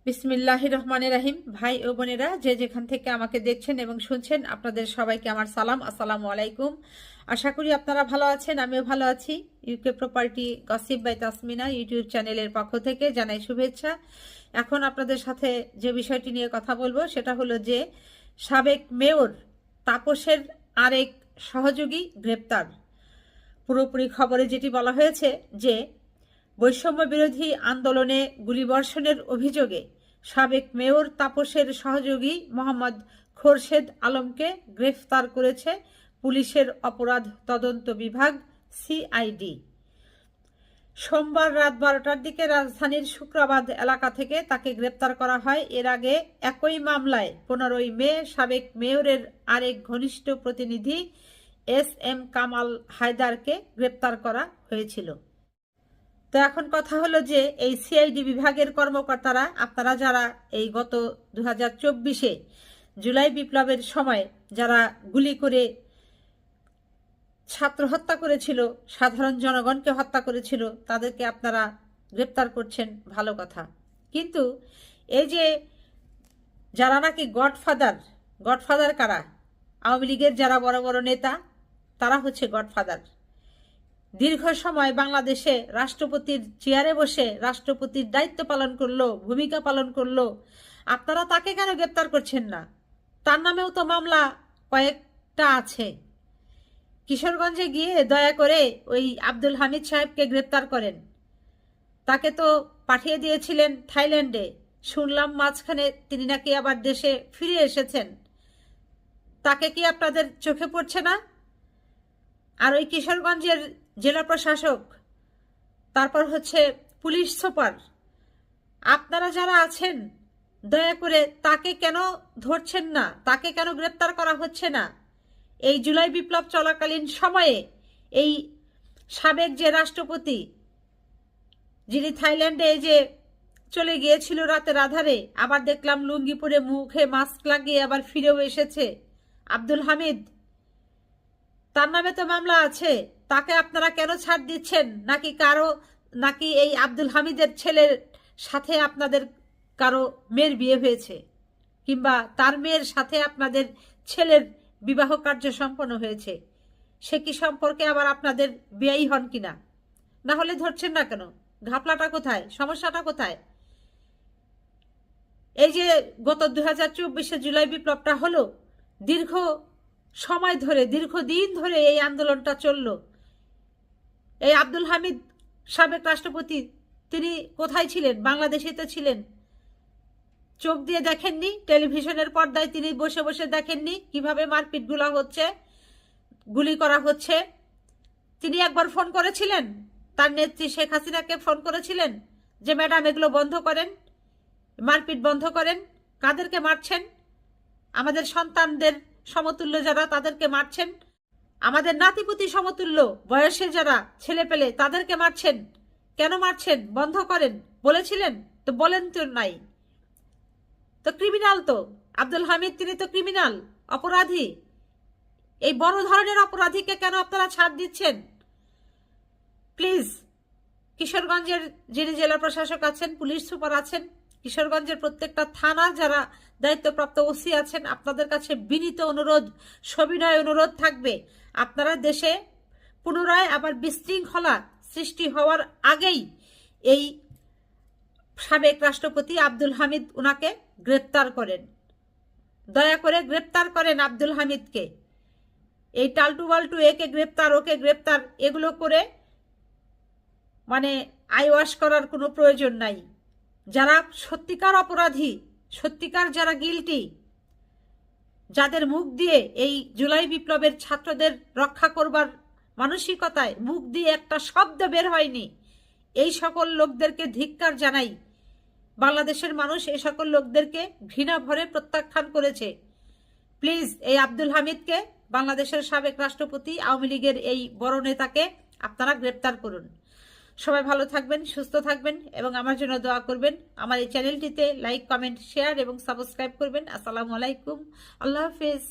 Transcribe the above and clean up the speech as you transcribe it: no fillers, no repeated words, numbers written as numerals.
বিসমিল্লাহির রহমানির রহিম। ভাই ও বোনেরা, যে যেখান থেকে আমাকে দেখছেন এবং শুনছেন, আপনাদের সবাইকে আমার সালাম, আসসালামু আলাইকুম। আশা করি আপনারা ভালো আছেন, আমিও ভালো আছি। UK property gossip by Tasmina YouTube চ্যানেলের পক্ষ থেকে জানাই শুভেচ্ছা। এখন আপনাদের সাথে যে বিষয়টি নিয়ে কথা বলবো সেটা হলো যে সাবেক মেয়র তাপসের আরেক সহযোগী গ্রেপ্তার। পুরোপুরি খবরে যেটি বলা হয়েছে যে বৈষম্য বিরোধী আন্দোলনে গুলিবর্ষণের অভিযোগে সাবেক মেয়র তাপসের সহযোগী মোহাম্মদ খোরশেদ আলমকে গ্রেফতার করেছে পুলিশের অপরাধ তদন্ত বিভাগ সিআইডি। সোমবার রাত 12টার দিকে রাজধানীর শুক্রাবাদ এলাকা থেকে তাকে গ্রেপ্তার করা হয়। এর আগে একই মামলায় 15ই মে সাবেক মেয়রের আরেক ঘনিষ্ঠ প্রতিনিধি SM কামাল হায়দারকে গ্রেপ্তার করা হয়েছিল। তো এখন কথা হলো যে এই সিআইডি বিভাগের কর্মকর্তারা, আপনারা যারা এই গত 2024-এ জুলাই বিপ্লবের সময় যারা গুলি করে ছাত্র হত্যা করেছিল, সাধারণ জনগণকে হত্যা করেছিল, তাদেরকে আপনারা গ্রেপ্তার করছেন, ভালো কথা। কিন্তু এই যে যারা নাকি গডফাদার কারা? আওয়ামী লীগের যারা বড় বড় নেতা, তারা হচ্ছে গডফাদার। দীর্ঘ সময় বাংলাদেশে রাষ্ট্রপতির চেয়ারে বসে রাষ্ট্রপতির দায়িত্ব পালন করলো, ভূমিকা পালন করলো, আপনারা তাকে কেন গ্রেপ্তার করছেন না? তার নামেও তো মামলা কয়েকটা আছে। কিশোরগঞ্জে গিয়ে দয়া করে ওই আব্দুল হামিদ সাহেবকে গ্রেপ্তার করেন। তাকে তো পাঠিয়ে দিয়েছিলেন থাইল্যান্ডে, শুনলাম মাঝখানে তিনি নাকি আবার দেশে ফিরে এসেছেন। তাকে কি আপনাদের চোখে পড়ছে না? আর ওই কিশোরগঞ্জের জেলা প্রশাসক, তারপর হচ্ছে পুলিশ সুপার, আপনারা যারা আছেন দয়া করে তাকে কেন ধরছেন না? তাকে কেন গ্রেপ্তার করা হচ্ছে না? এই জুলাই বিপ্লব চলাকালীন সময়ে এই সাবেক যে রাষ্ট্রপতি, যিনি থাইল্যান্ডে যে চলে গিয়েছিল রাতের আধারে, আবার দেখলাম লুঙ্গি পরে মুখে মাস্ক লাগিয়ে আবার ফিরেও এসেছে, আব্দুল হামিদ, তার নামে তো মামলা আছে। তাকে আপনারা কেন ছাড় দিচ্ছেন? নাকি এই আব্দুল হামিদের ছেলের সাথে আপনাদের কারো মেয়ের বিয়ে হয়েছে, কিংবা তার মেয়ের সাথে আপনাদের ছেলের বিবাহ কার্য সম্পন্ন হয়েছে? সে কি সম্পর্কে আবার আপনাদের বিয়েই হন কিনা? না হলে ধরছেন না কেন? ঘাপলাটা কোথায়? সমস্যাটা কোথায়? এই যে গত 2024-এ জুলাই বিপ্লবটা হলো, দীর্ঘদিন ধরে এই আন্দোলনটা চলল। এই আব্দুল হামিদ সাবেক রাষ্ট্রপতি, তিনি কোথায় ছিলেন? বাংলাদেশে তো ছিলেন। চোখ দিয়ে দেখেননি? টেলিভিশনের পর্দায় তিনি বসে বসে দেখেননি কিভাবে মারপিটগুলো হচ্ছে, গুলি করা হচ্ছে? তিনি একবার ফোন করেছিলেন, তার নেত্রী শেখ হাসিনাকে ফোন করেছিলেন যে ম্যাডাম এগুলো বন্ধ করেন, মারপিট বন্ধ করেন। কাদেরকে মারছেন? আমাদের সন্তানদের সমতুল্য যারা, তাদেরকে মারছেন। আমাদের নাতিপুতি সমতুল্য বয়সে যারা ছেলে পেলে, তাদেরকে মারছেন। কেন মারছেন? বন্ধ করেন বলেছিলেন তো, বলেন তো নাই। তো ক্রিমিনাল তো আব্দুল হামিদ, তিনি তো ক্রিমিনাল, অপরাধী। এই বড় ধরনের অপরাধীকে কেন আপনারা ছাড় দিচ্ছেন? প্লিজ, কিশোরগঞ্জের যিনি জেলা প্রশাসক আছেন, পুলিশ সুপার আছেন, কিশোরগঞ্জের প্রত্যেকটা থানার যারা দায়িত্বপ্রাপ্ত ওসি আছেন, আপনাদের কাছে বিনীত অনুরোধ, সবিনয় অনুরোধ থাকবে, আপনারা দেশে পুনরায় আবার বিশৃঙ্খলা সৃষ্টি হওয়ার আগেই এই সাবেক রাষ্ট্রপতি আব্দুল হামিদ, উনাকে গ্রেপ্তার করেন। দয়া করে গ্রেপ্তার করেন আব্দুল হামিদকে। এই টালটু বাল্টু, একে গ্রেপ্তার ওকে গ্রেপ্তার, এগুলো করে মানে আইওয়াশ করার কোনো প্রয়োজন নাই। যারা সত্যিকার অপরাধী, সত্যিকার যারা গিলটি, যাদের মুখ দিয়ে এই জুলাই বিপ্লবের ছাত্রদের রক্ষা করবার মানসিকতায় মুখ দিয়ে একটা শব্দ বের হয়নি, এই সকল লোকদেরকে ধিক্কার জানাই। বাংলাদেশের মানুষ এই সকল লোকদেরকে ঘৃণা ভরে প্রত্যাখ্যান করেছে। প্লিজ, এই আব্দুল হামিদকে, বাংলাদেশের সাবেক রাষ্ট্রপতি, আওয়ামী লীগের এই বড় নেতাকে আপনারা গ্রেপ্তার করুন। সবাই ভালো থাকবেন, সুস্থ থাকবেন এবং আমার জন্য দোয়া করবেন। আমার এই চ্যানেলটিতে লাইক, কমেন্ট, শেয়ার এবং সাবস্ক্রাইব করবেন। আসসালামু আলাইকুম, আল্লাহ হাফেজ।